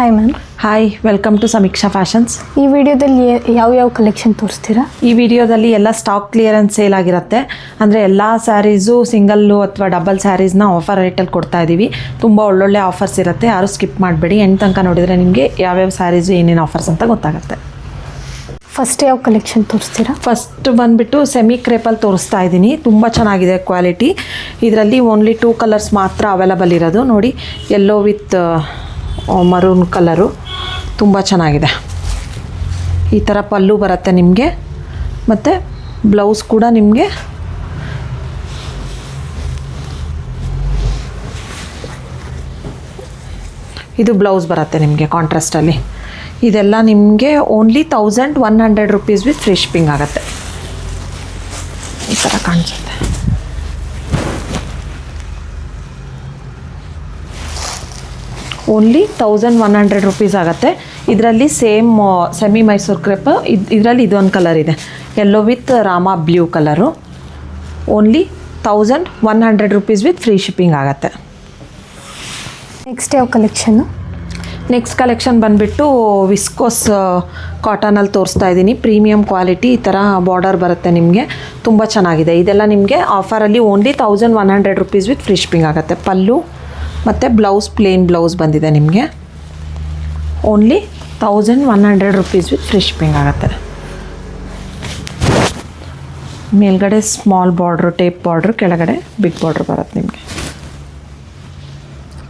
Hi ma'am. Hi, welcome to Sameeksha fashions. ಈ ವಿಡಿಯೋದಲ್ಲಿ ಯಾವ ಕಲೆಕ್ಷನ್ ತೋರಿಸ್ತೀರಾ? ಈ ವಿಡಿಯೋದಲ್ಲಿ ಎಲ್ಲ ಸ್ಟಾಕ್ ಕ್ಲಿಯರೆನ್ಸ್ ಸೇಲ್ ಆಗಿರುತ್ತೆ. ಅಂದರೆ ಎಲ್ಲ ಸ್ಯಾರೀಸು ಸಿಂಗಲ್ಲು ಅಥವಾ ಡಬಲ್ ಸ್ಯಾರೀಸ್ನ ಆಫರ್ ರೇಟಲ್ಲಿ ಕೊಡ್ತಾ ಇದ್ದೀವಿ. ತುಂಬ ಒಳ್ಳೊಳ್ಳೆ ಆಫರ್ಸ್ ಇರುತ್ತೆ, ಯಾರು ಸ್ಕಿಪ್ ಮಾಡಬೇಡಿ. ಎಂಡ್ ತನಕ ನೋಡಿದರೆ ನಿಮಗೆ ಯಾವ್ಯಾವ ಸ್ಯಾರೀಸು ಏನೇನು ಆಫರ್ಸ್ ಅಂತ ಗೊತ್ತಾಗುತ್ತೆ. ಫಸ್ಟ್ ಯಾವ ಕಲೆಕ್ಷನ್ ತೋರಿಸ್ತೀರಾ? ಫಸ್ಟ್ ಬಂದುಬಿಟ್ಟು ಸೆಮಿ ಕ್ರೇಪಲ್ಲಿ ತೋರಿಸ್ತಾ ಇದ್ದೀನಿ. ತುಂಬ ಚೆನ್ನಾಗಿದೆ ಕ್ವಾಲಿಟಿ. ಇದರಲ್ಲಿ ಓನ್ಲಿ 2 ಕಲರ್ಸ್ ಮಾತ್ರ ಅವೈಲಬಲ್ ಇರೋದು. ನೋಡಿ, ಯೆಲ್ಲೋ ವಿತ್ ಮರೂನ್ ಕಲರು ತುಂಬ ಚೆನ್ನಾಗಿದೆ. ಈ ಥರ ಪಲ್ಲು ಬರುತ್ತೆ ನಿಮಗೆ, ಮತ್ತು ಬ್ಲೌಸ್ ಕೂಡ ನಿಮಗೆ ಇದು ಬ್ಲೌಸ್ ಬರುತ್ತೆ ನಿಮಗೆ ಕಾಂಟ್ರಾಸ್ಟಲ್ಲಿ. ಇದೆಲ್ಲ ನಿಮಗೆ ಓನ್ಲಿ 1100 ರುಪೀಸ್ ವಿತ್ ಫ್ರೀ ಶಿಪ್ಪಿಂಗ್ ಆಗುತ್ತೆ. ಈ ಥರ ಕಾಣಿಸುತ್ತೆ. ಓನ್ಲಿ 1100 ರುಪೀಸ್ ಆಗುತ್ತೆ. ಇದರಲ್ಲಿ ಸೇಮ್ ಸೆಮಿ ಮೈಸೂರು ಕ್ರೇಪ್, ಇದರಲ್ಲಿ ಇದೊಂದು ಕಲರ್ ಇದೆ, yellow with Rama blue colour. Only 1100 rupees with free shipping ಆಗುತ್ತೆ. ನೆಕ್ಸ್ಟ್ ಯಾವ ಕಲೆಕ್ಷನ್ನು? ನೆಕ್ಸ್ಟ್ ಕಲೆಕ್ಷನ್ ಬಂದುಬಿಟ್ಟು ವಿಸ್ಕೋಸ್ ಕಾಟನಲ್ಲಿ ತೋರಿಸ್ತಾ ಇದ್ದೀನಿ. ಪ್ರೀಮಿಯಂ ಕ್ವಾಲಿಟಿ, ಈ ಥರ ಬಾರ್ಡರ್ ಬರುತ್ತೆ ನಿಮಗೆ, ತುಂಬ ಚೆನ್ನಾಗಿದೆ. ಇದೆಲ್ಲ ನಿಮಗೆ ಆಫರಲ್ಲಿ only 1100 rupees with free shipping ಆಗುತ್ತೆ. ಪಲ್ಲು ಮತ್ತು ಬ್ಲೌಸ್ ಪ್ಲೇನ್ ಬ್ಲೌಸ್ ಬಂದಿದೆ ನಿಮಗೆ. ಓನ್ಲಿ 1100 ರುಪೀಸ್ ವಿತ್ ಫ್ರೀ ಶಿಪ್ಪಿಂಗ್ ಆಗುತ್ತೆ. ಮೇಲ್ಗಡೆ ಸ್ಮಾಲ್ ಬಾರ್ಡ್ರು, ಟೇಪ್ ಬಾರ್ಡ್ರು, ಕೆಳಗಡೆ ಬಿಗ್ ಬಾರ್ಡ್ರ್ ಬರುತ್ತೆ ನಿಮಗೆ.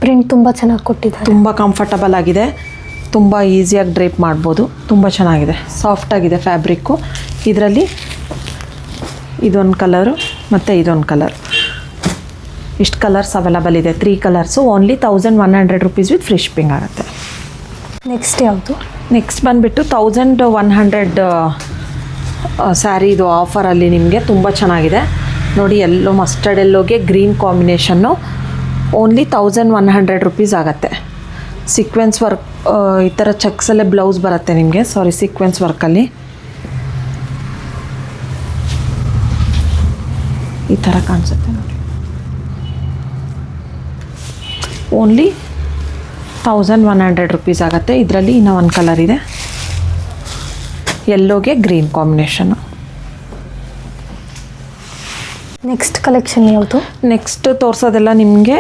ಪ್ರಿಂಟ್ ತುಂಬ ಚೆನ್ನಾಗಿ ಕೊಟ್ಟಿದ್ದಾರೆ, ತುಂಬ ಕಂಫರ್ಟಬಲ್ ಆಗಿದೆ, ತುಂಬ ಈಸಿಯಾಗಿ ಡ್ರೇಪ್ ಮಾಡ್ಬೋದು. ತುಂಬ ಚೆನ್ನಾಗಿದೆ, ಸಾಫ್ಟಾಗಿದೆ ಫ್ಯಾಬ್ರಿಕ್ಕು. ಇದರಲ್ಲಿ ಇದೊಂದು ಕಲರು ಮತ್ತು ಇದೊಂದು ಕಲರ್, ಇಷ್ಟು ಕಲರ್ಸ್ ಅವೈಲಬಲ್ ಇದೆ. 3 colours. Only 1100 rupees with free shipping ಆಗುತ್ತೆ. ನೆಕ್ಸ್ಟ್ ಯಾವುದು? ನೆಕ್ಸ್ಟ್ ಬಂದುಬಿಟ್ಟು 1100 ಸ್ಯಾರಿ. ಇದು ಆಫರಲ್ಲಿ ನಿಮಗೆ ತುಂಬ ಚೆನ್ನಾಗಿದೆ. ನೋಡಿ, ಎಲ್ಲೋ ಮಸ್ಟರ್ಡ್ ಎಲ್ಲೋಗೆ ಗ್ರೀನ್ ಕಾಂಬಿನೇಷನ್ನು. ಓನ್ಲಿ 1100 ರುಪೀಸ್ ಆಗುತ್ತೆ. ಸೀಕ್ವೆನ್ಸ್ ವರ್ಕ್, ಈ ಥರ ಚೆಕ್ಸಲ್ಲೇ ಬ್ಲೌಸ್ ಬರುತ್ತೆ ನಿಮಗೆ. ಸಾರಿ, ಸೀಕ್ವೆನ್ಸ್ ವರ್ಕಲ್ಲಿ ಈ ಥರ ಕಾಣಿಸುತ್ತೆ ನೋಡಿ. ಓನ್ಲಿ 1100 ರುಪೀಸ್ ಆಗುತ್ತೆ. ಇದರಲ್ಲಿ ಇನ್ನೂ ಒಂದು ಕಲರ್ ಇದೆ, ಯೆಲ್ಲೋಗೆ ಗ್ರೀನ್ ಕಾಂಬಿನೇಷನ್ನು. ನೆಕ್ಸ್ಟ್ ಕಲೆಕ್ಷನ್ ಯಾವುದು? ನೆಕ್ಸ್ಟ್ ತೋರಿಸೋದೆಲ್ಲ ನಿಮಗೆ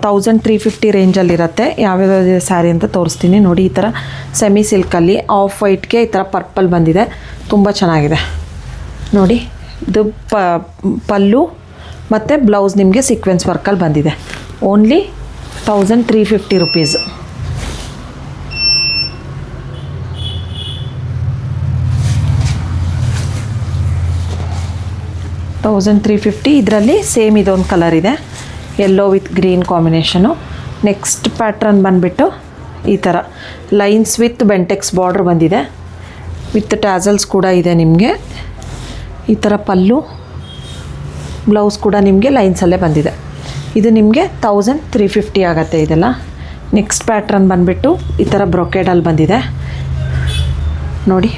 1350 ರೇಂಜಲ್ಲಿರುತ್ತೆ. ಯಾವ್ಯಾವ ಸ್ಯಾರಿ ಅಂತ ತೋರಿಸ್ತೀನಿ ನೋಡಿ. ಈ ಥರ ಸೆಮಿ ಸಿಲ್ಕಲ್ಲಿ ಆಫ್ ವೈಟ್ಗೆ ಈ ಥರ ಪರ್ಪಲ್ ಬಂದಿದೆ, ತುಂಬ ಚೆನ್ನಾಗಿದೆ ನೋಡಿ. ಇದು ಪಲ್ಲು ಮತ್ತು ಬ್ಲೌಸ್ ನಿಮಗೆ ಸೀಕ್ವೆನ್ಸ್ ವರ್ಕಲ್ಲಿ ಬಂದಿದೆ. Only 1350 rupees. ಇದರಲ್ಲಿ ಸೇಮ್ ಇದೊಂದು ಕಲರ್ ಇದೆ, yellow with green combination. Next pattern ಬಂದುಬಿಟ್ಟು ಈ ಥರ ಲೈನ್ಸ್ ವಿತ್ ಬೆಂಟೆಕ್ಸ್ ಬಾರ್ಡ್ರ್ ಬಂದಿದೆ, ವಿತ್ ಟ್ಯಾಸಲ್ಸ್ ಕೂಡ ಇದೆ ನಿಮಗೆ. ಈ ಥರ ಪಲ್ಲು, ಬ್ಲೌಸ್ ಕೂಡ ನಿಮಗೆ ಲೈನ್ಸಲ್ಲೇ ಬಂದಿದೆ. ಇದು ನಿಮಗೆ 1350 ಆಗುತ್ತೆ ಇದೆಲ್ಲ. ನೆಕ್ಸ್ಟ್ ಪ್ಯಾಟ್ರನ್ ಬಂದುಬಿಟ್ಟು ಈ ಥರ ಬ್ರೊಕೇಡಲ್ಲಿ ಬಂದಿದೆ ನೋಡಿ.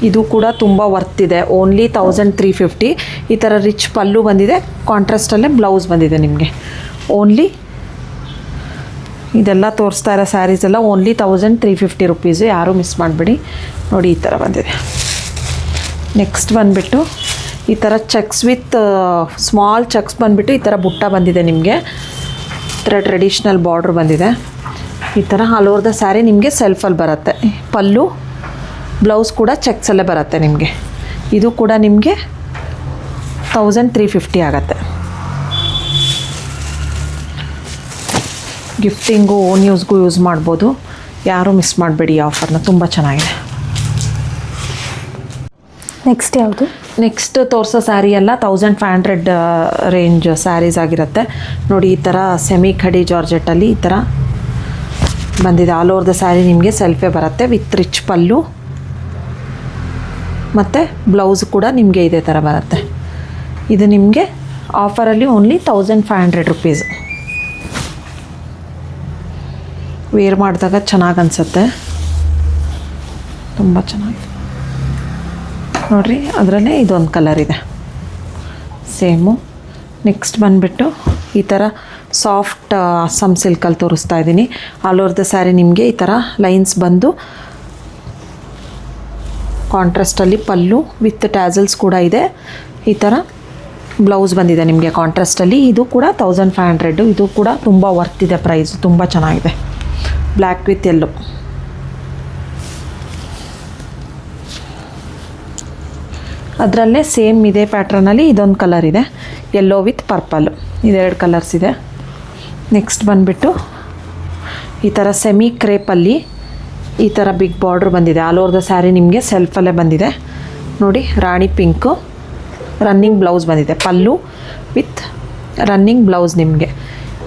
ಇದು ಕೂಡ ತುಂಬ ವರ್ತ್ ಇದೆ. ಓನ್ಲಿ 1350. ಈ ಥರ ರಿಚ್ ಪಲ್ಲು ಬಂದಿದೆ, ಕಾಂಟ್ರಾಸ್ಟಲ್ಲೇ ಬ್ಲೌಸ್ ಬಂದಿದೆ ನಿಮಗೆ. ಓನ್ಲಿ ಇದೆಲ್ಲ ತೋರಿಸ್ತಾ ಇರೋ ಸ್ಯಾರೀಸ್ ಎಲ್ಲ ಓನ್ಲಿ 1350 ರುಪೀಸು. ಯಾರೂ ಮಿಸ್ ಮಾಡಬೇಡಿ ನೋಡಿ. ಈ ಥರ ಬಂದಿದೆ. ನೆಕ್ಸ್ಟ್ ಬಂದುಬಿಟ್ಟು ಈ ಥರ ಚೆಕ್ಸ್ ವಿತ್ ಸ್ಮಾಲ್ ಚೆಕ್ಸ್ ಬಂದುಬಿಟ್ಟು ಈ ಥರ ಬುಟ್ಟ ಬಂದಿದೆ ನಿಮಗೆ. ಈ ಥರ ಟ್ರೆಡಿಷ್ನಲ್ ಬಾರ್ಡ್ರ್ ಬಂದಿದೆ. ಈ ಥರ ಆಲ್ ಓವರ್ ದ ಸ್ಯಾರಿ ನಿಮಗೆ ಸೆಲ್ಫಲ್ಲಿ ಬರುತ್ತೆ. ಪಲ್ಲು ಬ್ಲೌಸ್ ಕೂಡ ಚೆಕ್ಸಲ್ಲೇ ಬರುತ್ತೆ ನಿಮಗೆ. ಇದು ಕೂಡ ನಿಮಗೆ 1350 ಆಗುತ್ತೆ. ಗಿಫ್ಟಿಂಗು, ಓನ್ ಯೂಸ್ಗೂ ಯೂಸ್ ಮಾಡ್ಬೋದು. ಯಾರೂ ಮಿಸ್ ಮಾಡಬೇಡಿ ಈ ಆಫರ್ನ, ತುಂಬ ಚೆನ್ನಾಗಿದೆ. ನೆಕ್ಸ್ಟ್ ಯಾವುದು? ನೆಕ್ಸ್ಟ್ ತೋರಿಸೋ ಸ್ಯಾರಿ ಎಲ್ಲ 1500 ರೇಂಜ್ ಸ್ಯಾರೀಸ್ ಆಗಿರುತ್ತೆ ನೋಡಿ. ಈ ಥರ ಸೆಮಿ ಖಡಿ ಜಾರ್ಜೆಟಲ್ಲಿ ಈ ಥರ ಬಂದಿದೆ. ಆಲ್ ಓವರ್ ದ ಸ್ಯಾರಿ ನಿಮಗೆ ಸೆಲ್ಫೇ ಬರುತ್ತೆ, ವಿತ್ ರಿಚ್ ಪಲ್ಲು ಮತ್ತು ಬ್ಲೌಸ್ ಕೂಡ ನಿಮಗೆ ಇದೇ ಥರ ಬರುತ್ತೆ. ಇದು ನಿಮಗೆ ಆಫರಲ್ಲಿ ಓನ್ಲಿ 1500 ರುಪೀಸ್. ವೇರ್ ಮಾಡಿದಾಗ ಚೆನ್ನಾಗಿ ಅನಿಸುತ್ತೆ, ತುಂಬ ಚೆನ್ನಾಗಿದೆ ನೋಡಿರಿ. ಅದರಲ್ಲೇ ಇದೊಂದು ಕಲರ್ ಇದೆ ಸೇಮು. ನೆಕ್ಸ್ಟ್ ಬಂದುಬಿಟ್ಟು ಈ ಥರ ಸಾಫ್ಟ್ ಅಸ್ಸಾಂ ಸಿಲ್ಕಲ್ಲಿ ತೋರಿಸ್ತಾ ಇದ್ದೀನಿ. ಆಲ್ ಓವರ್ ದ ಸ್ಯಾರಿ ನಿಮಗೆ ಈ ಥರ ಲೈನ್ಸ್ ಬಂದು ಕಾಂಟ್ರಾಸ್ಟಲ್ಲಿ ಪಲ್ಲು ವಿತ್ ಟ್ಯಾಸಲ್ಸ್ ಕೂಡ ಇದೆ. ಈ ಥರ ಬ್ಲೌಸ್ ಬಂದಿದೆ ನಿಮಗೆ ಕಾಂಟ್ರಾಸ್ಟಲ್ಲಿ. ಇದು ಕೂಡ 1500. ಇದು ಕೂಡ ತುಂಬ ವರ್ತ್ ಇದೆ, ಪ್ರೈಸ್ ತುಂಬ ಚೆನ್ನಾಗಿದೆ. Black with yellow. ಅದರಲ್ಲೇ ಸೇಮ್ ಇದೇ ಪ್ಯಾಟ್ರನಲ್ಲಿ ಇದೊಂದು ಕಲರ್ ಇದೆ, ಯೆಲ್ಲೋ ವಿತ್ ಪರ್ಪಲ್. ಇದೆರಡು ಕಲರ್ಸ್ ಇದೆ. ನೆಕ್ಸ್ಟ್ ಬಂದುಬಿಟ್ಟು ಈ ಥರ ಸೆಮಿ ಕ್ರೇಪಲ್ಲಿ ಈ ಥರ ಬಿಗ್ ಬಾರ್ಡ್ರ್ ಬಂದಿದೆ. ಆಲ್ ಓವರ್ ದ ಸ್ಯಾರಿ ನಿಮಗೆ ಸೆಲ್ಫಲ್ಲೇ ಬಂದಿದೆ ನೋಡಿ. ರಾಣಿ ಪಿಂಕು ರನ್ನಿಂಗ್ ಬ್ಲೌಸ್ ಬಂದಿದೆ, ಪಲ್ಲು ವಿತ್ ರನ್ನಿಂಗ್ ಬ್ಲೌಸ್ ನಿಮಗೆ.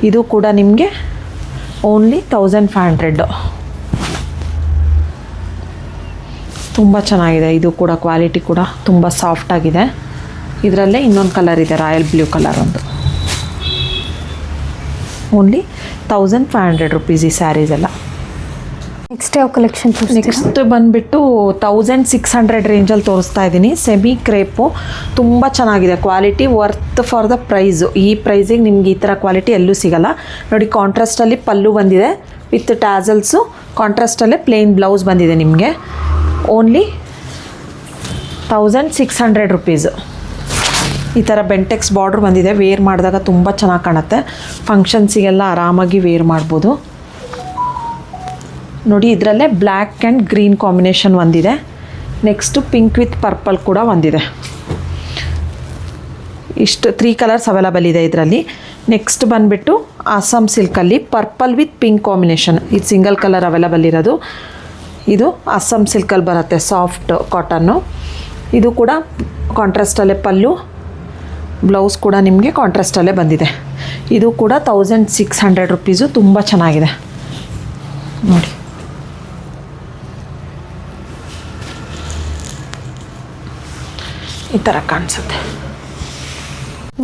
ಇದು ಕೂಡ ನಿಮಗೆ ಓನ್ಲಿ 1500. ತುಂಬ ಚೆನ್ನಾಗಿದೆ. ಇದು ಕೂಡ ಕ್ವಾಲಿಟಿ ಕೂಡ ತುಂಬ ಸಾಫ್ಟಾಗಿದೆ. ಇದರಲ್ಲೇ ಇನ್ನೊಂದು ಕಲರ್ ಇದೆ, ರಾಯಲ್ ಬ್ಲೂ ಕಲರ್ ಒಂದು. ಓನ್ಲಿ 1500 ರುಪೀಸ್ ಈ ಸ್ಯಾರೀಸ್ ಎಲ್ಲ. ನೆಕ್ಸ್ಟ್ ಯಾವ ಕಲೆಕ್ಷನ್? ನೆಕ್ಸ್ಟ್ ಬಂದುಬಿಟ್ಟು 1600 ರೇಂಜಲ್ಲಿ ತೋರಿಸ್ತಾ ಇದ್ದೀನಿ. ಸೆಮಿ ಕ್ರೇಪು ತುಂಬ ಚೆನ್ನಾಗಿದೆ, quality worth for the price. ಈ ಪ್ರೈಸಿಗೆ ನಿಮ್ಗೆ ಈ ಥರ ಕ್ವಾಲಿಟಿ ಎಲ್ಲೂ ಸಿಗೋಲ್ಲ ನೋಡಿ. ಕಾಂಟ್ರಾಸ್ಟಲ್ಲಿ ಪಲ್ಲು ಬಂದಿದೆ ವಿತ್ ಟ್ಯಾಸಲ್ಸು, ಕಾಂಟ್ರಾಸ್ಟಲ್ಲೇ ಪ್ಲೇನ್ ಬ್ಲೌಸ್ ಬಂದಿದೆ ನಿಮಗೆ. Only 1600 rupees. ಈ ಥರ ಬೆಂಟೆಕ್ಸ್ ಬಾರ್ಡ್ರ್ ಬಂದಿದೆ. ವೇರ್ ಮಾಡಿದಾಗ ತುಂಬ ಚೆನ್ನಾಗಿ ಕಾಣುತ್ತೆ. ಫಂಕ್ಷನ್ಸಿಗೆಲ್ಲ ಆರಾಮಾಗಿ ವೇರ್ ಮಾಡ್ಬೋದು ನೋಡಿ. ಇದರಲ್ಲೇ ಬ್ಲ್ಯಾಕ್ ಆ್ಯಂಡ್ ಗ್ರೀನ್ ಕಾಂಬಿನೇಷನ್ ಒಂದಿದೆ. ನೆಕ್ಸ್ಟು ಪಿಂಕ್ ವಿತ್ ಪರ್ಪಲ್ ಕೂಡ ಒಂದಿದೆ. ಇಷ್ಟು 3 ಕಲರ್ಸ್ ಅವೈಲಬಲ್ ಇದೆ ಇದರಲ್ಲಿ. ನೆಕ್ಸ್ಟ್ ಬಂದುಬಿಟ್ಟು ಅಸ್ಸಾಂ ಸಿಲ್ಕಲ್ಲಿ ಪರ್ಪಲ್ ವಿತ್ ಪಿಂಕ್ ಕಾಂಬಿನೇಷನ್. ಇದು ಸಿಂಗಲ್ ಕಲರ್ ಅವೈಲಬಲ್ ಇರೋದು. ಇದು ಅಸ್ಸಾಂ ಸಿಲ್ಕಲ್ಲಿ ಬರುತ್ತೆ, ಸಾಫ್ಟ್ ಕಾಟನ್ನು. ಇದು ಕೂಡ ಕಾಂಟ್ರಾಸ್ಟಲ್ಲೇ ಪಲ್ಲು, ಬ್ಲೌಸ್ ಕೂಡ ನಿಮಗೆ ಕಾಂಟ್ರಾಸ್ಟಲ್ಲೇ ಬಂದಿದೆ. ಇದು ಕೂಡ 1600 ರುಪೀಸು. ತುಂಬ ಚೆನ್ನಾಗಿದೆ ನೋಡಿ. ಈ ಥರ ಕಾಣಿಸುತ್ತೆ.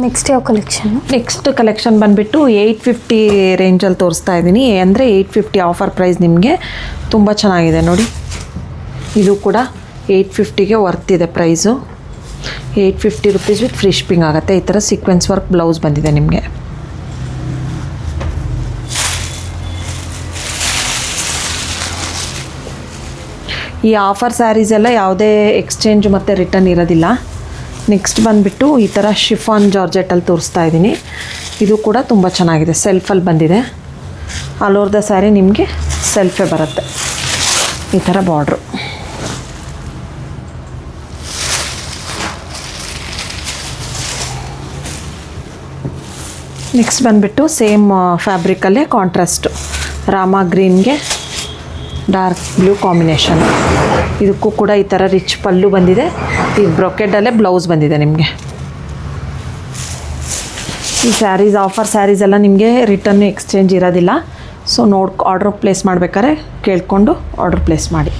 ನೆಕ್ಸ್ಟ್ ಯಾವ ಕಲೆಕ್ಷನ್? ನೆಕ್ಸ್ಟ್ ಕಲೆಕ್ಷನ್ ಬಂದುಬಿಟ್ಟು 850 ರೇಂಜಲ್ಲಿ ತೋರಿಸ್ತಾ ಇದ್ದೀನಿ. ಅಂದರೆ 850 ಆಫರ್ ಪ್ರೈಸ್ ನಿಮಗೆ. ತುಂಬ ಚೆನ್ನಾಗಿದೆ ನೋಡಿ. ಇದು ಕೂಡ 850ಗೆ ವರ್ತ್ ಇದೆ price. 850 rupees with free shipping ಆಗುತ್ತೆ. ಈ ಥರ ಸೀಕ್ವೆನ್ಸ್ ವರ್ಕ್ ಬ್ಲೌಸ್ ಬಂದಿದೆ ನಿಮಗೆ. ಈ ಆಫರ್ ಸ್ಯಾರೀಸ್ ಎಲ್ಲ ಯಾವುದೇ ಎಕ್ಸ್ಚೇಂಜ್ ಮತ್ತು ರಿಟರ್ನ್ ಇರೋದಿಲ್ಲ. ನೆಕ್ಸ್ಟ್ ಬಂದುಬಿಟ್ಟು ಈ ಥರ ಶಿಫಾನ್ ಜಾರ್ಜೆಟಲ್ಲಿ ತೋರಿಸ್ತಾ ಇದ್ದೀನಿ. ಇದು ಕೂಡ ತುಂಬ ಚೆನ್ನಾಗಿದೆ, ಸೆಲ್ಫಲ್ಲಿ ಬಂದಿದೆ. ಆಲ್ ಓವರ್ ದ ಸ್ಯಾರಿ ನಿಮಗೆ ಸೆಲ್ಫೇ ಬರುತ್ತೆ. ಈ ಥರ ಬಾರ್ಡ್ರು. ನೆಕ್ಸ್ಟ್ ಬಂದುಬಿಟ್ಟು ಸೇಮ್ ಫ್ಯಾಬ್ರಿಕಲ್ಲೇ ಕಾಂಟ್ರಾಸ್ಟು ರಾಮಾ ಗ್ರೀನ್ಗೆ ಡಾರ್ಕ್ ಬ್ಲೂ ಕಾಂಬಿನೇಷನ್. ಇದಕ್ಕೂ ಕೂಡ ಈ ಥರ ರಿಚ್ ಪಲ್ಲು ಬಂದಿದೆ. ಈ ಬ್ರೊಕೆಡಲ್ಲೇ ಬ್ಲೌಸ್ ಬಂದಿದೆ ನಿಮಗೆ. ಈ ಸ್ಯಾರೀಸ್ ಆಫರ್ ಸ್ಯಾರೀಸ್ ಎಲ್ಲ ನಿಮಗೆ ರಿಟರ್ನ್ ಎಕ್ಸ್ಚೇಂಜ್ ಇರೋದಿಲ್ಲ. ಸೊ ಆರ್ಡ್ರ್ ಪ್ಲೇಸ್ ಮಾಡಬೇಕಾದ್ರೆ ಕೇಳಿಕೊಂಡು ಆರ್ಡ್ರ್ ಪ್ಲೇಸ್ ಮಾಡಿ.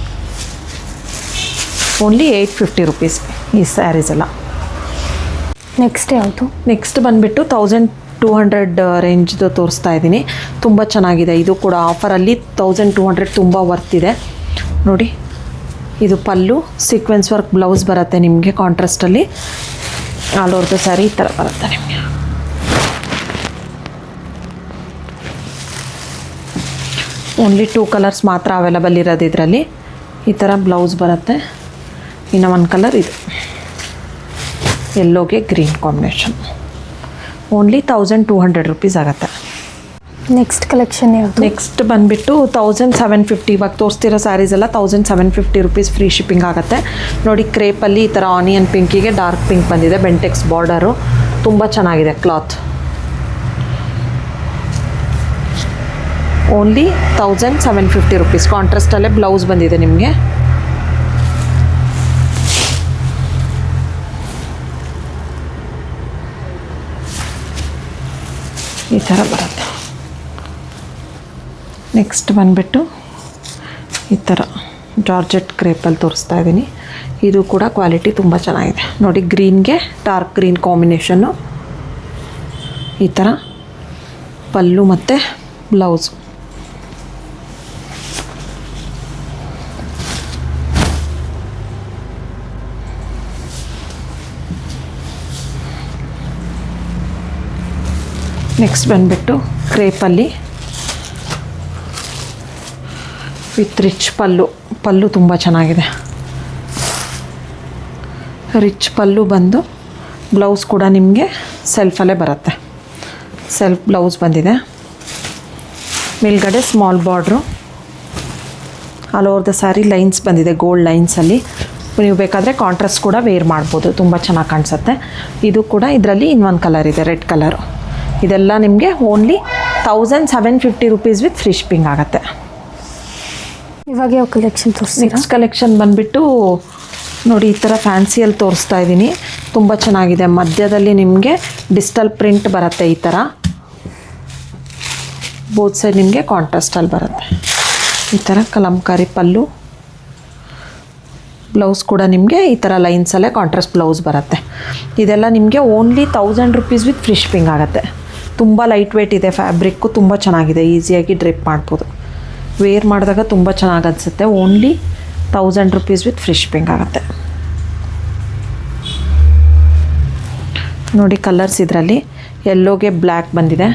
ಓನ್ಲಿ 850 ರುಪೀಸ್ ಈ ಸ್ಯಾರೀಸ್ ಎಲ್ಲ. ನೆಕ್ಸ್ಟ್ ಯಾವುದು? ನೆಕ್ಸ್ಟ್ ಬಂದುಬಿಟ್ಟು 1200 ರೇಂಜ್ದು ತೋರಿಸ್ತಾ ಇದ್ದೀನಿ. ತುಂಬ ಚೆನ್ನಾಗಿದೆ. ಇದು ಕೂಡ ಆಫರಲ್ಲಿ 1200 ತುಂಬ ವರ್ತ್ ಇದೆ ನೋಡಿ. ಇದು ಪಲ್ಲು, ಸೀಕ್ವೆನ್ಸ್ ವರ್ಕ್ ಬ್ಲೌಸ್ ಬರುತ್ತೆ ನಿಮಗೆ ಕಾಂಟ್ರಾಸ್ಟಲ್ಲಿ. ಆಲ್ ಓವರ್ ದ ಸ್ಯಾರಿ ಈ ಥರ ಬರುತ್ತೆ ನಿಮಗೆ. ಓನ್ಲಿ 2 ಕಲರ್ಸ್ ಮಾತ್ರ ಅವೈಲಬಲ್ ಇರೋದು ಇದರಲ್ಲಿ. ಈ ಥರ ಬ್ಲೌಸ್ ಬರುತ್ತೆ. ಇನ್ನು ಒಂದು ಕಲರ್ ಇದು ಯೆಲ್ಲೋಗೆ ಗ್ರೀನ್ ಕಾಂಬಿನೇಷನ್. ಓನ್ಲಿ 1200 ರುಪೀಸ್ ಆಗುತ್ತೆ. ನೆಕ್ಸ್ಟ್ ಕಲೆಕ್ಷನ್ ಯಾವುದು? ನೆಕ್ಸ್ಟ್ ಬಂದುಬಿಟ್ಟು 1750. ಇವಾಗ ತೋರಿಸ್ತಿರೋ ಸ್ಯಾರೀಸ್ ಎಲ್ಲ 1750 ರುಪೀಸ್ ಫ್ರೀ ಶಿಪ್ಪಿಂಗ್ ಆಗುತ್ತೆ ನೋಡಿ. ಕ್ರೇಪಲ್ಲಿ ಈ ಥರ ಆನಿಯನ್ ಪಿಂಕಿಗೆ ಡಾರ್ಕ್ ಪಿಂಕ್ ಬಂದಿದೆ, ಬೆಂಟೆಕ್ಸ್ ಬಾರ್ಡರು. ತುಂಬ ಚೆನ್ನಾಗಿದೆ ಕ್ಲಾತ್. Only 1750 rupees. ಕಾಂಟ್ರಾಸ್ಟಲ್ಲೇ ಬ್ಲೌಸ್ ಬಂದಿದೆ ನಿಮಗೆ. ಈ ಥರ ಬರುತ್ತೆ. ನೆಕ್ಸ್ಟ್ ಬಂದುಬಿಟ್ಟು ಈ ಥರ ಜಾರ್ಜೆಟ್ ಕ್ರೇಪಲ್ಲಿ ತೋರಿಸ್ತಾ ಇದ್ದೀನಿ. ಇದು ಕೂಡ ಕ್ವಾಲಿಟಿ ತುಂಬ ಚೆನ್ನಾಗಿದೆ ನೋಡಿ. ಗ್ರೀನ್ಗೆ ಡಾರ್ಕ್ ಗ್ರೀನ್ ಕಾಂಬಿನೇಷನ್ನು. ಈ ಥರ ಪಲ್ಲು ಮತ್ತು ಬ್ಲೌಸು. ನೆಕ್ಸ್ಟ್ ಬಂದುಬಿಟ್ಟು ಕ್ರೇಪಲ್ಲಿ ವಿತ್ ರಿಚ್ ಪಲ್ಲು ತುಂಬ ಚೆನ್ನಾಗಿದೆ. ರಿಚ್ ಪಲ್ಲು ಬಂದು ಬ್ಲೌಸ್ ಕೂಡ ನಿಮಗೆ ಸೆಲ್ಫಲ್ಲೇ ಬರುತ್ತೆ. ಸೆಲ್ಫ್ ಬ್ಲೌಸ್ ಬಂದಿದೆ. ಮೇಲ್ಗಡೆ small border, all over the sari lines ಬಂದಿದೆ, ಗೋಲ್ಡ್ ಲೈನ್ಸಲ್ಲಿ. ನೀವು ಬೇಕಾದರೆ ಕಾಂಟ್ರಾಸ್ಟ್ ಕೂಡ ವೇರ್ ಮಾಡ್ಬೋದು, ತುಂಬ ಚೆನ್ನಾಗಿ ಕಾಣಿಸುತ್ತೆ. ಇದು ಕೂಡ ಇದರಲ್ಲಿ ಇನ್ನೊಂದು ಕಲರ್ ಇದೆ, ರೆಡ್ ಕಲರು. ಇದೆಲ್ಲ ನಿಮಗೆ only 1750 rupees with free shipping ಆಗುತ್ತೆ. ಇವಾಗ ಯಾವ ಕಲೆಕ್ಷನ್ ತೋರಿಸಿ? ನೆಕ್ಸ್ಟ್ ಕಲೆಕ್ಷನ್ ಬಂದುಬಿಟ್ಟು ನೋಡಿ, ಈ ಥರ ಫ್ಯಾನ್ಸಿಯಲ್ಲಿ ತೋರಿಸ್ತಾ ಇದ್ದೀನಿ. ತುಂಬ ಚೆನ್ನಾಗಿದೆ. ಮಧ್ಯದಲ್ಲಿ ನಿಮಗೆ ಡಿಜಿಟಲ್ ಪ್ರಿಂಟ್ ಬರುತ್ತೆ. ಈ ಥರ ಬೋತ್ ಸೈಡ್ ನಿಮಗೆ ಕಾಂಟ್ರಾಸ್ಟಲ್ಲಿ ಬರುತ್ತೆ. ಈ ಥರ ಕಲಂಕಾರಿ ಪಲ್ಲು, ಬ್ಲೌಸ್ ಕೂಡ ನಿಮಗೆ ಈ ಥರ ಲೈನ್ಸಲ್ಲೇ ಕಾಂಟ್ರಾಸ್ಟ್ ಬ್ಲೌಸ್ ಬರುತ್ತೆ. ಇದೆಲ್ಲ ನಿಮಗೆ only 1000 rupees with free shipping ಆಗುತ್ತೆ. ತುಂಬ ಲೈಟ್ ವೇಟ್ ಇದೆ, ಫ್ಯಾಬ್ರಿಕ್ಕು ತುಂಬ ಚೆನ್ನಾಗಿದೆ, ಈಸಿಯಾಗಿ ಡ್ರಿಪ್ ಮಾಡ್ಬೋದು. ವೇರ್ ಮಾಡಿದಾಗ ತುಂಬ ಚೆನ್ನಾಗಿ ಅನಿಸುತ್ತೆ. Only 1000 rupees with free shipping ಆಗುತ್ತೆ. ನೋಡಿ ಕಲರ್ಸ್ ಇದರಲ್ಲಿ ಯೆಲ್ಲೋಗೆ ಬ್ಲ್ಯಾಕ್ ಬಂದಿದೆ.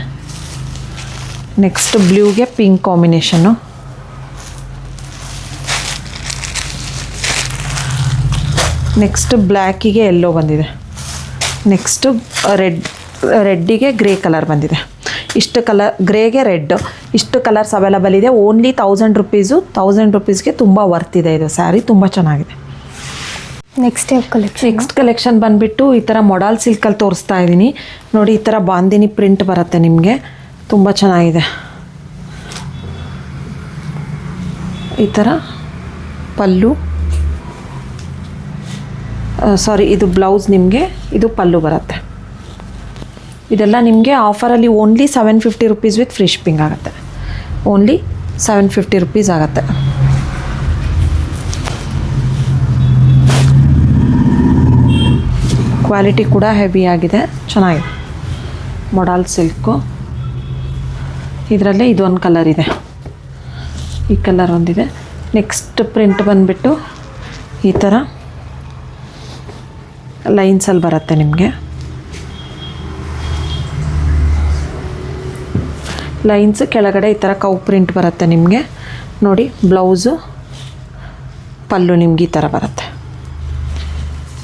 ನೆಕ್ಸ್ಟ್ ಬ್ಲೂಗೆ ಪಿಂಕ್ ಕಾಂಬಿನೇಷನ್ನು. ನೆಕ್ಸ್ಟ್ ಬ್ಲ್ಯಾಕಿಗೆ ಯೆಲ್ಲೋ ಬಂದಿದೆ. ನೆಕ್ಸ್ಟು ರೆಡ್ಡಿಗೆ ಗ್ರೇ ಕಲರ್ ಬಂದಿದೆ. ಇಷ್ಟು ಕಲರ್, ಗ್ರೇಗೆ ರೆಡ್, ಇಷ್ಟು ಕಲರ್ಸ್ ಅವೈಲಬಲ್ ಇದೆ. Only 1000 rupees. 1000 ರುಪೀಸ್ಗೆ ತುಂಬ ವರ್ತ್ ಇದೆ ಇದು ಸ್ಯಾರಿ, ತುಂಬ ಚೆನ್ನಾಗಿದೆ. ನೆಕ್ಸ್ಟ್ ಯಾವ ಕಲೆಕ್ಷನ್? ನೆಕ್ಸ್ಟ್ ಕಲೆಕ್ಷನ್ ಬಂದುಬಿಟ್ಟು ಈ ಥರ ಮೊಡಾಲ್ ಸಿಲ್ಕಲ್ಲಿ ತೋರಿಸ್ತಾ ಇದ್ದೀನಿ. ನೋಡಿ, ಈ ಥರ ಬಾಂದಿನಿ ಪ್ರಿಂಟ್ ಬರುತ್ತೆ ನಿಮಗೆ, ತುಂಬ ಚೆನ್ನಾಗಿದೆ. ಈ ಥರ ಪಲ್ಲು, ಸಾರಿ ಇದು ಬ್ಲೌಸ್, ನಿಮಗೆ ಇದು ಪಲ್ಲು ಬರುತ್ತೆ. ಇದೆಲ್ಲ ನಿಮಗೆ ಆಫರಲ್ಲಿ only 750 rupees with free shipping ಆಗುತ್ತೆ. ಓನ್ಲಿ 750 ರುಪೀಸ್ ಆಗುತ್ತೆ. ಕ್ವಾಲಿಟಿ ಕೂಡ ಹೆವಿ ಆಗಿದೆ, ಚೆನ್ನಾಗಿದೆ. Modal silk. ಇದರಲ್ಲೇ ಇದೊಂದು ಕಲರ್ ಇದೆ, ಈ ಕಲರ್ ಒಂದಿದೆ. ನೆಕ್ಸ್ಟ್ ಪ್ರಿಂಟ್ ಬಂದುಬಿಟ್ಟು ಈ ಥರ ಲೈನ್ಸಲ್ಲಿ ಬರುತ್ತೆ ನಿಮಗೆ. ಲೈನ್ಸ್ ಕೆಳಗಡೆ ಈ ಥರ ಕೌ ಪ್ರಿಂಟ್ ಬರುತ್ತೆ ನಿಮಗೆ. ನೋಡಿ, ಬ್ಲೌಸು ಪಲ್ಲು ನಿಮ್ಗೆ ಈ ಥರ ಬರುತ್ತೆ.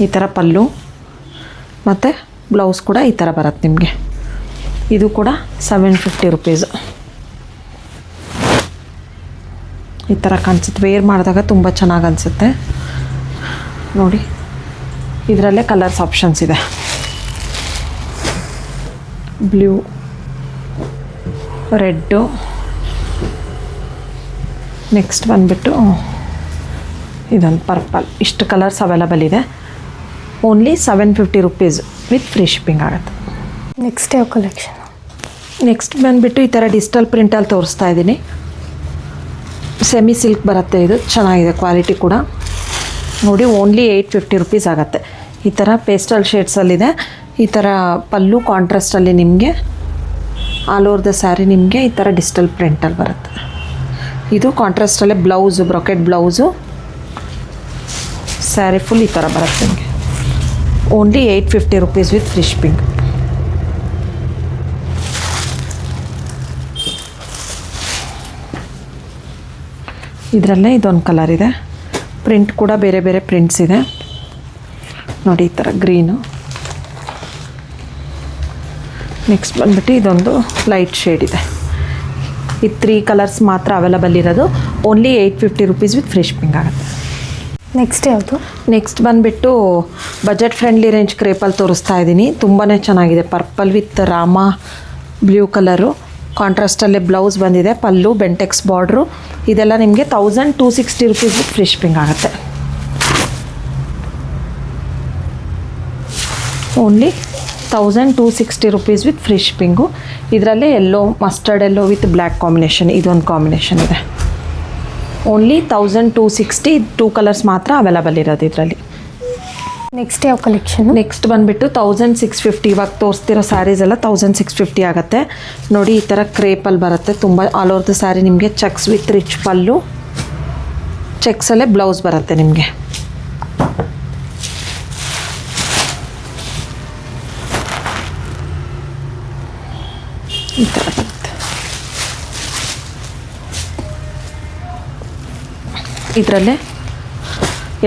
ಈ ಥರ ಪಲ್ಲು ಮತ್ತು ಬ್ಲೌಸ್ ಕೂಡ ಈ ಥರ ಬರುತ್ತೆ ನಿಮಗೆ. ಇದು ಕೂಡ 750 ರುಪೀಸು. ಈ ಥರ ಕಾಣಿಸುತ್ತೆ. ವೇರ್ ಮಾಡಿದಾಗ ತುಂಬ ಚೆನ್ನಾಗಿ ಅನಿಸುತ್ತೆ. ನೋಡಿ, ಇದರಲ್ಲೇ ಕಲರ್ಸ್ ಆಪ್ಷನ್ಸ್ ಇದೆ. ಬ್ಲೂ, ರೆಡ್ಡು, ನೆಕ್ಸ್ಟ್ ಬಂದುಬಿಟ್ಟು ಇದೊಂದು ಪರ್ಪಲ್. ಇಷ್ಟು ಕಲರ್ಸ್ ಅವೈಲಬಲ್ ಇದೆ. Only 750 rupees with free shipping ಆಗುತ್ತೆ. ನೆಕ್ಸ್ಟ್ ಯಾವ ಕಲೆಕ್ಷನ್? ನೆಕ್ಸ್ಟ್ ಬಂದುಬಿಟ್ಟು ಈ ಥರ ಡಿಜಿಟಲ್ ಪ್ರಿಂಟಲ್ಲಿ ತೋರಿಸ್ತಾ ಇದ್ದೀನಿ. ಸೆಮಿ ಸಿಲ್ಕ್ ಬರುತ್ತೆ, ಇದು ಚೆನ್ನಾಗಿದೆ ಕ್ವಾಲಿಟಿ ಕೂಡ. ನೋಡಿ, ಓನ್ಲಿ 850 ರುಪೀಸ್ ಆಗುತ್ತೆ. ಈ ಥರ ಪೇಸ್ಟಲ್ ಶೇಡ್ಸಲ್ಲಿದೆ. ಈ ಥರ ಪಲ್ಲು ಕಾಂಟ್ರಾಸ್ಟಲ್ಲಿ ನಿಮಗೆ ಆಲ್ ಓವರ್ ದ ಸ್ಯಾರಿ ನಿಮಗೆ ಈ ಥರ ಡಿಜಿಟಲ್ ಪ್ರಿಂಟಲ್ಲಿ ಬರುತ್ತೆ. ಇದು ಕಾಂಟ್ರಾಸ್ಟಲ್ಲೇ blouse, brocade blouse, sari full ಈ ಥರ ಬರುತ್ತೆ ನಿಮಗೆ. Only 850 rupees with free shipping. ಇದರಲ್ಲೇ ಇದೊಂದು ಕಲರ್ ಇದೆ. ಪ್ರಿಂಟ್ ಕೂಡ ಬೇರೆ ಬೇರೆ ಪ್ರಿಂಟ್ಸ್ ಇದೆ. ನೋಡಿ, ಈ ಥರ ಗ್ರೀನು. ನೆಕ್ಸ್ಟ್ ಬಂದುಬಿಟ್ಟು ಇದೊಂದು ಲೈಟ್ ಶೇಡ್ ಇದೆ. ಈ 3 ಕಲರ್ಸ್ ಮಾತ್ರ ಅವೈಲಬಲ್ ಇರೋದು. Only 850 rupees with free shipping ಆಗುತ್ತೆ. ನೆಕ್ಸ್ಟ್ ಯಾವುದು? ನೆಕ್ಸ್ಟ್ ಬಂದುಬಿಟ್ಟು ಬಜೆಟ್ ಫ್ರೆಂಡ್ಲಿ ರೇಂಜ್ ಕ್ರೇಪಲ್ಲಿ ತೋರಿಸ್ತಾ ಇದ್ದೀನಿ. ತುಂಬಾ ಚೆನ್ನಾಗಿದೆ. Purple with Rama blue colour, ಕಾಂಟ್ರಾಸ್ಟಲ್ಲೇ ಬ್ಲೌಸ್ ಬಂದಿದೆ, ಪಲ್ಲು, ಬೆಂಟೆಕ್ಸ್ ಬಾರ್ಡ್ರು. ಇದೆಲ್ಲ ನಿಮಗೆ 1260 ರುಪೀಸ್ ವಿತ್ ಫ್ರೀ ಶಿಪ್ಪಿಂಗ್ ಆಗುತ್ತೆ. Only 1260 rupees with free shipping. ಇದರಲ್ಲೇ yellow, mustard yellow with black combination, ಇದೊಂದು ಕಾಂಬಿನೇಷನ್ ಇದೆ. ಓನ್ಲಿ 1260. 2 ಕಲರ್ಸ್ ಮಾತ್ರ ಅವೈಲಬಲ್ ಇರೋದು ಇದರಲ್ಲಿ. ನೆಕ್ಸ್ಟ್ ಯಾವ ಕಲೆಕ್ಷನ್? ನೆಕ್ಸ್ಟ್ ಬಂದುಬಿಟ್ಟು 1650. ಇವಾಗ ತೋರಿಸ್ತಿರೋ ಸ್ಯಾರೀಸ್ ಎಲ್ಲ 1650 ಆಗುತ್ತೆ. ನೋಡಿ, ಈ ಥರ ಕ್ರೇಪಲ್ಲಿ ಬರುತ್ತೆ. ತುಂಬ ಆಲ್ ಓವರ್ ದ ಸ್ಯಾರಿ ನಿಮಗೆ ಚೆಕ್ಸ್ ವಿತ್ ರಿಚ್ ಪಲ್ಲು, ಚೆಕ್ಸಲ್ಲೇ ಬ್ಲೌಸ್ ಬರುತ್ತೆ ನಿಮಗೆ. ಈ ಥರ ಬರುತ್ತೆ. ಇದರಲ್ಲೇ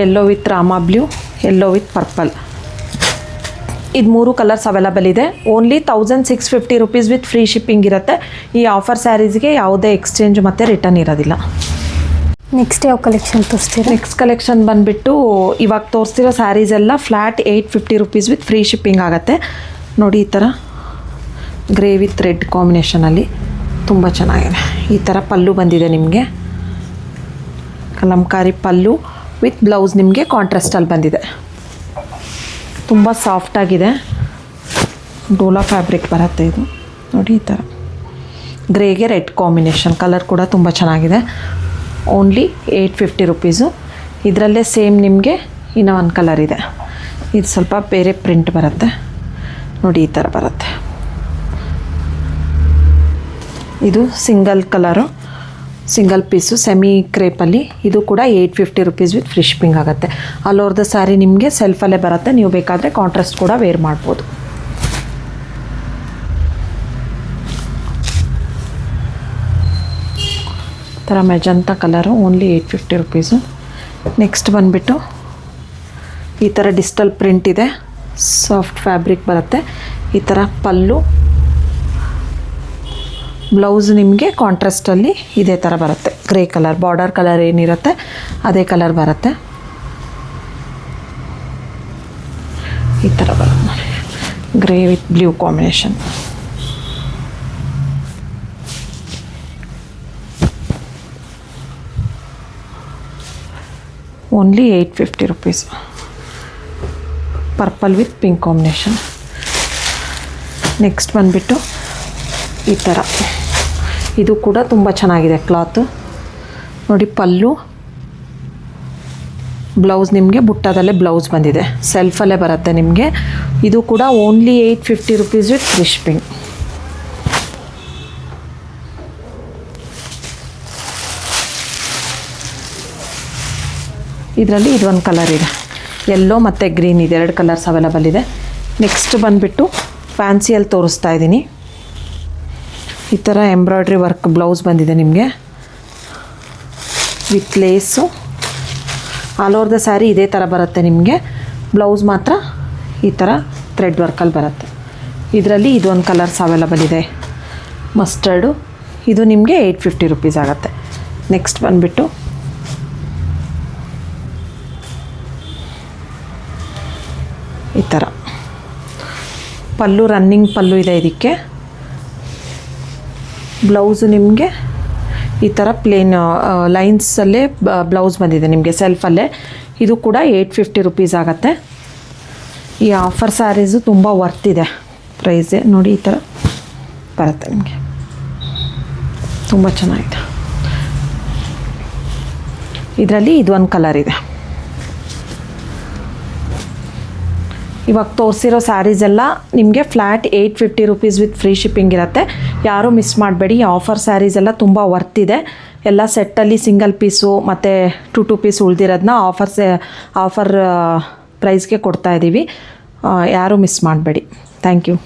yellow with Rama blue, yellow with purple, ಇದು 3 ಕಲರ್ಸ್ ಅವೈಲಬಲ್ ಇದೆ. Only 1650 rupees with free shipping ಇರುತ್ತೆ. ಈ ಆಫರ್ ಸ್ಯಾರೀಸ್ಗೆ ಯಾವುದೇ ಎಕ್ಸ್ಚೇಂಜ್ ಮತ್ತು ರಿಟರ್ನ್ ಇರೋದಿಲ್ಲ. ನೆಕ್ಸ್ಟ್ ಯಾವ ಕಲೆಕ್ಷನ್ ತೋರಿಸ್ತೀರಾ? ನೆಕ್ಸ್ಟ್ ಕಲೆಕ್ಷನ್ ಬಂದುಬಿಟ್ಟು ಇವಾಗ ತೋರಿಸ್ತಿರೋ ಸ್ಯಾರೀಸ್ ಎಲ್ಲ flat 850 rupees with free shipping ಆಗುತ್ತೆ. ನೋಡಿ ಈ ಥರ ಗ್ರೇ ವಿತ್ ರೆಡ್ ಕಾಂಬಿನೇಷನಲ್ಲಿ ತುಂಬ ಚೆನ್ನಾಗಿದೆ. ಈ ಥರ ಪಲ್ಲು ಬಂದಿದೆ ನಿಮಗೆ, ಕಲಂಕಾರಿ ಪಲ್ಲು ವಿತ್ ಬ್ಲೌಸ್ ನಿಮಗೆ ಕಾಂಟ್ರಾಸ್ಟಲ್ಲಿ ಬಂದಿದೆ. ತುಂಬ ಸಾಫ್ಟಾಗಿದೆ, ಡೋಲಾ ಫ್ಯಾಬ್ರಿಕ್ ಬರುತ್ತೆ ಇದು. ನೋಡಿ ಈ ಥರ ಗ್ರೇಗೆ ರೆಡ್ ಕಾಂಬಿನೇಷನ್, ಕಲರ್ ಕೂಡ ತುಂಬ ಚೆನ್ನಾಗಿದೆ. Only 850 rupees. ಇದರಲ್ಲೇ ಸೇಮ್ ನಿಮಗೆ ಇನ್ನೂ ಒಂದು ಕಲರ್ ಇದೆ, ಇದು ಸ್ವಲ್ಪ ಬೇರೆ ಪ್ರಿಂಟ್ ಬರುತ್ತೆ. ನೋಡಿ ಈ ಥರ ಬರುತ್ತೆ. ಇದು single colour, single piece semi ಕ್ರೇಪಲ್ಲಿ. ಇದು ಕೂಡ 850 ರುಪೀಸ್ ವಿತ್ ಫ್ರೀ ಶಿಪ್ಪಿಂಗ್ ಆಗುತ್ತೆ. ಆಲ್ ಓವರ್ ದ ಸ್ಯಾರಿ ನಿಮಗೆ ಸೆಲ್ಫಲ್ಲೇ ಬರುತ್ತೆ. ನೀವು ಬೇಕಾದರೆ ಕಾಂಟ್ರಾಸ್ಟ್ ಕೂಡ ವೇರ್ ಮಾಡ್ಬೋದು. ಥರ magenta colour, only 850 rupees. Next ಬಂದುಬಿಟ್ಟು ಈ ಥರ ಡಿಜಿಟಲ್ ಪ್ರಿಂಟ್ ಇದೆ, ಸಾಫ್ಟ್ ಫ್ಯಾಬ್ರಿಕ್ ಬರುತ್ತೆ. ಈ ಥರ ಪಲ್ಲು, ಬ್ಲೌಸ್ ನಿಮಗೆ ಕಾಂಟ್ರಾಸ್ಟಲ್ಲಿ ಇದೇ ಥರ ಬರುತ್ತೆ. ಗ್ರೇ ಕಲರ್, ಬಾರ್ಡರ್ ಕಲರ್ ಏನಿರುತ್ತೆ ಅದೇ ಕಲರ್ ಬರುತ್ತೆ. ಈ ಥರ ಬರುತ್ತೆ ನೋಡಿ, grey with blue combination. Only 850 rupees. Purple with pink combination. Next ಬಂದುಬಿಟ್ಟು ಈ ಥರ, ಇದು ಕೂಡ ತುಂಬ ಚೆನ್ನಾಗಿದೆ ಕ್ಲಾತು. ನೋಡಿ ಪಲ್ಲು, ಬ್ಲೌಸ್ ನಿಮಗೆ ಬುಟ್ಟದಲ್ಲೇ ಬ್ಲೌಸ್ ಬಂದಿದೆ, ಸೆಲ್ಫಲ್ಲೇ ಬರುತ್ತೆ ನಿಮಗೆ. ಇದು ಕೂಡ only 850 rupees with free shipping. ಇದರಲ್ಲಿ ಇದೊಂದು ಕಲರ್ ಇದೆ, ಯೆಲ್ಲೋ ಮತ್ತು ಗ್ರೀನ್ ಇದೆ, 2 ಕಲರ್ಸ್ ಅವೈಲಬಲ್ ಇದೆ. ನೆಕ್ಸ್ಟ್ ಬಂದುಬಿಟ್ಟು ಫ್ಯಾನ್ಸಿಯಲ್ಲಿ ತೋರಿಸ್ತಾ ಇದ್ದೀನಿ. ಈ ಥರ ಎಂಬ್ರಾಯ್ಡ್ರಿ ವರ್ಕ್ ಬ್ಲೌಸ್ ಬಂದಿದೆ ನಿಮಗೆ ವಿತ್ ಲೇಸು. ಆಲ್ ಓವರ್ ದ ಸ್ಯಾರಿ ಇದೇ ಥರ ಬರುತ್ತೆ ನಿಮಗೆ. ಬ್ಲೌಸ್ ಮಾತ್ರ ಈ ಥರ ಥ್ರೆಡ್ ವರ್ಕಲ್ಲಿ ಬರುತ್ತೆ. ಇದರಲ್ಲಿ ಇದೊಂದು ಕಲರ್ಸ್ ಅವೈಲಬಲ್ ಇದೆ, ಮಸ್ಟರ್ಡು. ಇದು ನಿಮಗೆ 850 ರುಪೀಸ್ ಆಗುತ್ತೆ. ನೆಕ್ಸ್ಟ್ ಬಂದುಬಿಟ್ಟು ಈ ಥರ ಪಲ್ಲು, ರನ್ನಿಂಗ್ ಪಲ್ಲು ಇದೆ ಇದಕ್ಕೆ. ಬ್ಲೌಸು ನಿಮಗೆ ಈ ಥರ ಪ್ಲೇನ್ ಲೈನ್ಸಲ್ಲೇ ಬ್ಲೌಸ್ ಬಂದಿದೆ ನಿಮಗೆ ಸೆಲ್ಫಲ್ಲೇ. ಇದು ಕೂಡ 850 ರುಪೀಸ್ ಆಗುತ್ತೆ. ಈ ಆಫರ್ ಸ್ಯಾರೀಸು ತುಂಬ ವರ್ತ್ ಇದೆ ಪ್ರೈಸೇ. ನೋಡಿ ಈ ಥರ ಬರುತ್ತೆ ನಿಮಗೆ, ತುಂಬ ಚೆನ್ನಾಗಿದೆ. ಇದರಲ್ಲಿ ಇದೊಂದು ಕಲರ್ ಇದೆ. ಇವಾಗ ತೋರಿಸಿರೋ ಸ್ಯಾರೀಸ್ ಎಲ್ಲ ನಿಮಗೆ flat 850 rupees with free shipping ಇರುತ್ತೆ. ಯಾರೂ ಮಿಸ್ ಮಾಡಬೇಡಿ. ಆಫರ್ ಸ್ಯಾರೀಸ್ ಎಲ್ಲ ತುಂಬ ವರ್ತ್ ಇದೆ. ಎಲ್ಲ ಸೆಟ್ಟಲ್ಲಿ ಸಿಂಗಲ್ ಪೀಸು ಮತ್ತು 2 ಪೀಸ್ ಉಳಿದಿರೋದನ್ನ ಆಫರ್ ಪ್ರೈಸ್ಗೆ ಕೊಡ್ತಾ ಇದ್ದೀವಿ. ಯಾರೂ ಮಿಸ್ ಮಾಡಬೇಡಿ. Thank you.